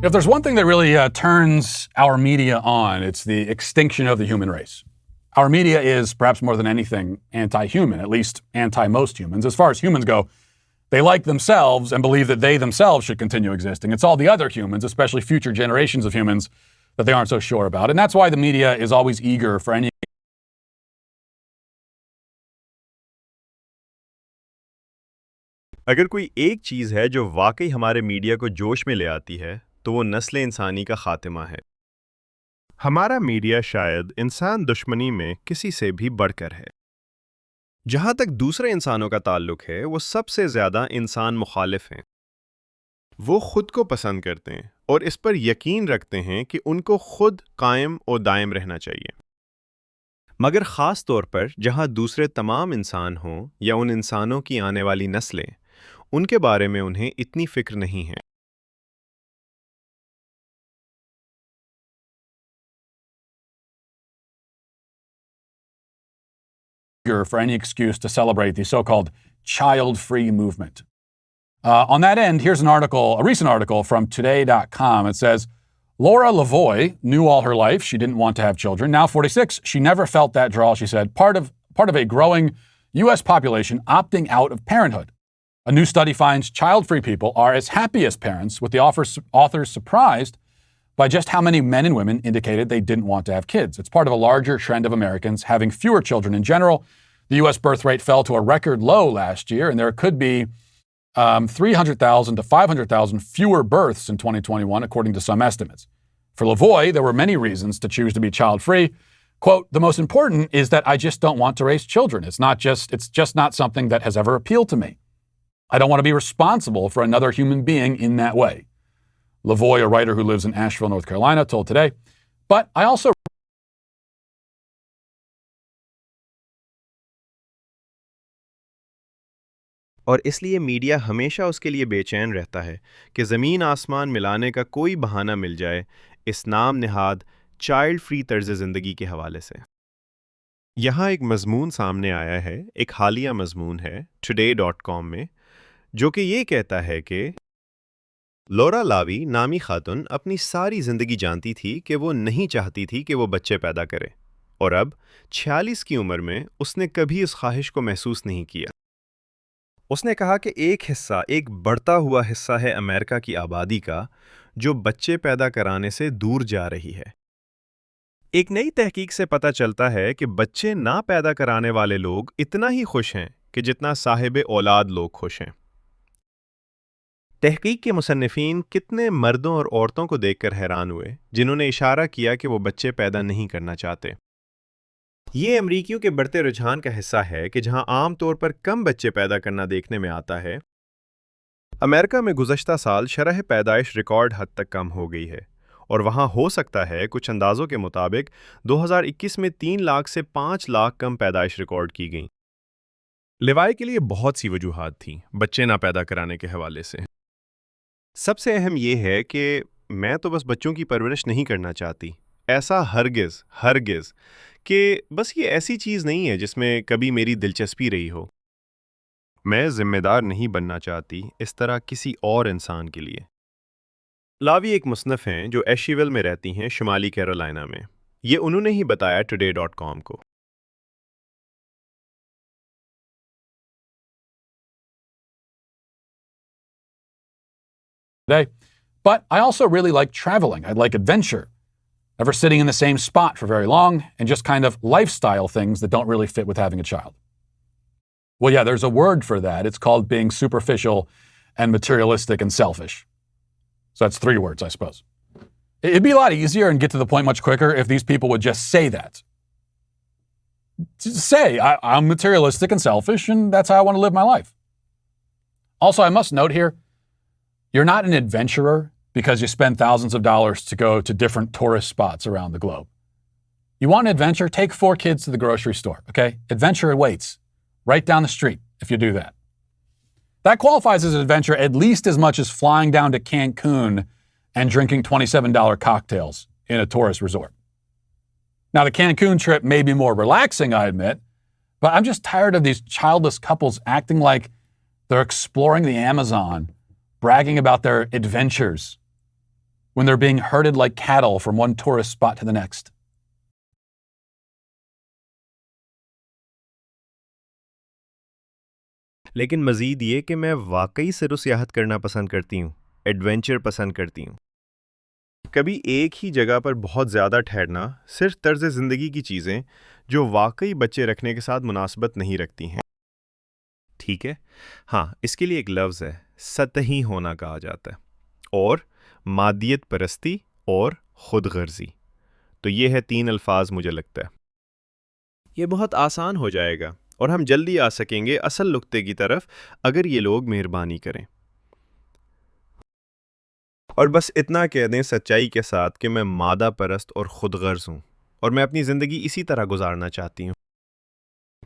If there's one thing that really turns our media on, it's the extinction of the human race. Our media is, perhaps more than anything, anti-human, at least anti-most humans. As far as humans go, they like themselves and believe that they themselves should continue existing. It's all the other humans, especially future generations of humans, that they aren't so sure about. And that's why the media is always eager for any अगर कोई एक चीज़ है जो वाकई हमारे media को जोश में ले आती है तो वो नस्ल इंसानी का खात्मा है। हमारा मीडिया शायद इंसान दुश्मनी में किसी से भी बढ़कर है। जहाँ तक दूसरे इंसानों का ताल्लुक है वो सबसे ज़्यादा इंसान मुखालिफ हैं। वो खुद को पसंद करते हैं और इस पर यकीन रखते हैं कि उनको खुद कायम और दायम रहना चाहिए। मगर ख़ास तौर पर जहाँ दूसरे तमाम इंसान हों या उन इंसानों की आने वाली नस्लें, उनके बारे में उन्हें इतनी फ़िक्र नहीं है। for any excuse to celebrate the so-called child-free movement. On that end, here's a recent article from Today.com. It says, Laura Lavoie knew all her life she didn't want to have children. Now 46, she never felt that draw, she said, part of a growing U.S. population opting out of parenthood. A new study finds child-free people are as happy as parents, with the authors surprised by just how many men and women indicated they didn't want to have kids. It's part of a larger trend of Americans having fewer children in general. The U.S. birth rate fell to a record low last year, and there could be 300,000 to 500,000 fewer births in 2021, according to some estimates. For Lavoie, there were many reasons to choose to be child-free. Quote, the most important is that I just don't want to raise children. It's just not something that has ever appealed to me. I don't want to be responsible for another human being in that way. Lavoie, a writer who lives in Asheville, North Carolina, told Today, but I also और इसलिए media हमेशा उसके लिए बेचैन रहता है कि ज़मीन आसमान मिलाने का कोई बहाना मिल जाए इस नाम निहाद चाइल्ड फ्री तर्ज ज़िंदगी के हवाले से। यहाँ एक मजमून सामने आया है, एक हालिया मजमून है today.com में, जो कि ये कहता है कि लौरा लावी नामी खातून अपनी सारी ज़िंदगी जानती थी कि वो नहीं चाहती थी कि वो बच्चे पैदा करे, और अब 46 की उम्र में उसने कभी इस ख्वाहिश को महसूस नहीं किया। उसने कहा कि एक बढ़ता हुआ हिस्सा है अमेरिका की आबादी का जो बच्चे पैदा कराने से दूर जा रही है। एक नई तहकीक से पता चलता है कि बच्चे ना पैदा कराने वाले लोग इतना ही खुश हैं कि जितना साहिब औलाद लोग खुश हैं। तहकीक के मुसन्निफीन कितने मर्दों और औरतों को देखकर हैरान हुए जिन्होंने इशारा किया कि वो बच्चे पैदा नहीं करना चाहते। ये अमरीकियों के बढ़ते रुझान का हिस्सा है कि जहां आम तौर पर कम बच्चे पैदा करना देखने में आता है, अमेरिका में गुज़श्ता साल शरह पैदाइश रिकॉर्ड हद तक कम हो गई है, और वहां हो सकता है कुछ अंदाजों के मुताबिक 2021 में 3 लाख से 5 लाख कम पैदाइश रिकॉर्ड की गई। लिवाई के लिए बहुत सी वजूहात थीं बच्चे ना पैदा कराने के हवाले से। सबसे अहम यह है कि मैं तो बस बच्चों की परवरिश नहीं करना चाहती, ऐसा हरगिज़ कि बस ये ऐसी चीज़ नहीं है जिसमें कभी मेरी दिलचस्पी रही हो। मैं जिम्मेदार नहीं बनना चाहती इस तरह किसी और इंसान के लिए। लावी एक मुसन्निफ़ हैं जो एशीविल में रहती हैं, शुमाली कैरोलिना में। ये उन्होंने ही बताया today.com को। today. But I also really like traveling. I like adventure. Never sitting in the same spot for very long, and just kind of lifestyle things that don't really fit with having a child. Well, yeah, there's a word for that. It's called being superficial and materialistic and selfish. So that's 3 words, I suppose. It'd be a lot easier and get to the point much quicker if these people would just say that. Just say, I'm materialistic and selfish, and that's how I want to live my life. Also, I must note here, you're not an adventurer because you spend thousands of dollars to go to different tourist spots around the globe. You want an adventure? Take 4 kids to the grocery store, okay? Adventure awaits right down the street if you do that. That qualifies as an adventure at least as much as flying down to Cancun and drinking $27 cocktails in a tourist resort. Now, the Cancun trip may be more relaxing, I admit, but I'm just tired of these childless couples acting like they're exploring the Amazon, bragging about their adventures. when they're being herded like cattle from one tourist spot to the next. लेकिन मज़ीद ये कि मैं वाकई सैर-व-सियाहत करना पसंद करती हूँ, एडवेंचर पसंद करती हूँ। कभी एक ही जगह पर बहुत ज़्यादा ठहरना सिर्फ तर्ज़ ज़िंदगी की चीज़ें जो वाकई बच्चे रखने के साथ मुनासबत नहीं रखती हैं। ठीक है, हाँ, इसके लिए एक लफ्ज़ है, सतही होना कहा जाता है, और मादियत परस्ती और खुद गर्जी। तो ये है 3 अल्फाज मुझे लगता है। ये बहुत आसान हो जाएगा और हम जल्दी आ सकेंगे असल नुक्ते की तरफ अगर ये लोग मेहरबानी करें। और बस इतना कह दें सच्चाई के साथ कि मैं मादा परस्त और खुद गर्ज हूँ और मैं अपनी ज़िंदगी इसी तरह गुजारना चाहती हूँ।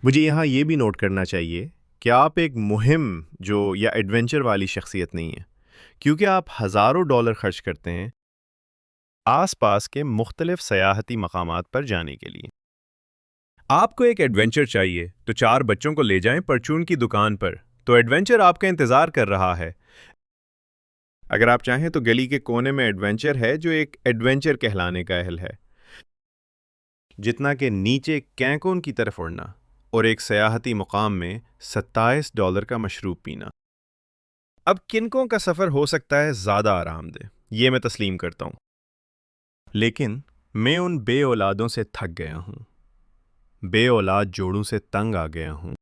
मुझे यहाँ ये भी नोट करना चाहिए कि आप एक मुहिम जो या एडवेंचर वाली शख्सियत नहीं है, क्योंकि आप हज़ारों डॉलर खर्च करते हैं आसपास के मुख्तलिफ सयाहती मकामात पर जाने के लिए। आपको एक एडवेंचर चाहिए तो 4 बच्चों को ले जाएं परचून की दुकान पर, तो एडवेंचर आपका इंतज़ार कर रहा है। अगर आप चाहें तो गली के कोने में एडवेंचर है जो एक एडवेंचर कहलाने का अहल है, जितना कि नीचे कैंकून की तरफ उड़ना और एक सयाहती मुकाम में $27 का मशरूब पीना। अब किनको का सफ़र हो सकता है ज़्यादा आरामदेह, ये मैं तस्लीम करता हूँ, लेकिन मैं उन बे औलादों से थक गया हूँ, बे औलाद जोड़ों से तंग आ गया हूँ,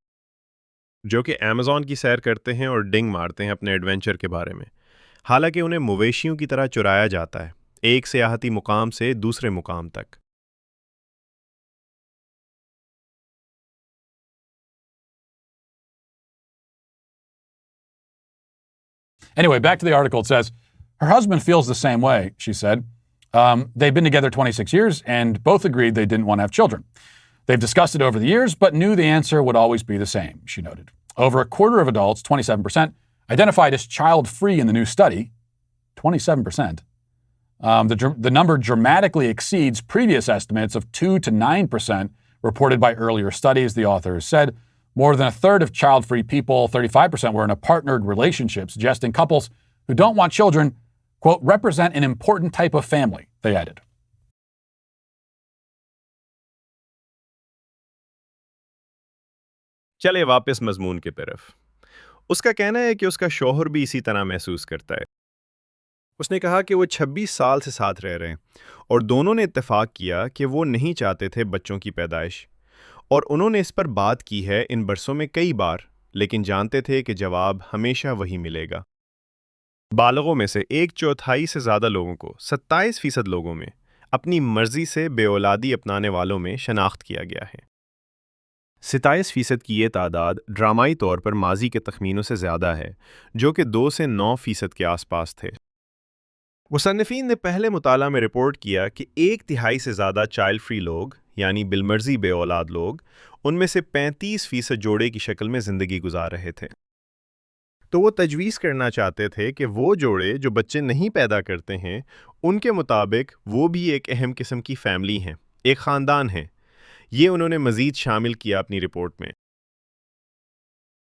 जो कि अमेज़ॉन की सैर करते हैं और डिंग मारते हैं अपने एडवेंचर के बारे में, हालांकि उन्हें मवेशियों की तरह चुराया जाता है एक सयाहती मुकाम से दूसरे मुकाम तक। Anyway, back to the article. It says, her husband feels the same way, she said. They've been together 26 years and both agreed they didn't want to have children. They've discussed it over the years, but knew the answer would always be the same, she noted. Over a quarter of adults, 27%, identified as child-free in the new study. 27%. The number dramatically exceeds previous estimates of 2 to 9% reported by earlier studies, the authors said. More than a third of child-free people, 35%, were in a partnered relationship, suggesting couples who don't want children, quote, represent an important type of family, they added. चले वापस मजमून की तरफ। उसका कहना है कि उसका शौहर भी इसी तरह महसूस करता है। उसने कहा कि वो 26 साल से साथ रह रहे हैं और दोनों ने इत्तेफाक किया कि वो नहीं चाहते थे बच्चों की पैदाइश, और उन्होंने इस पर बात की है इन बरसों में कई बार, लेकिन जानते थे कि जवाब हमेशा वही मिलेगा। बालगों में से 1/4 से ज़्यादा लोगों को, 27% लोगों में, अपनी मर्जी से बेऔलादी अपनाने वालों में शनाख्त किया गया है। 27% की ये तादाद ड्रामाई तौर पर माजी के तखमीनों से ज़्यादा है, जो कि 2 से 9% के आसपास थे। मुसन्निफीन ने पहले मुताला में रिपोर्ट किया कि 1/3 से ज़्यादा चाइल्ड फ्री लोग, यानी बिलमर्जी बेऔलाद लोग, उनमें से 35% जोड़े की शक्ल में ज़िंदगी गुजार रहे थे। तो वो तजवीज़ करना चाहते थे कि वो जोड़े जो बच्चे नहीं पैदा करते हैं, उनके मुताबिक वो भी एक अहम किस्म की फ़ैमिली हैं, एक ख़ानदान है। ये उन्होंने मज़ीद शामिल किया अपनी रिपोर्ट में।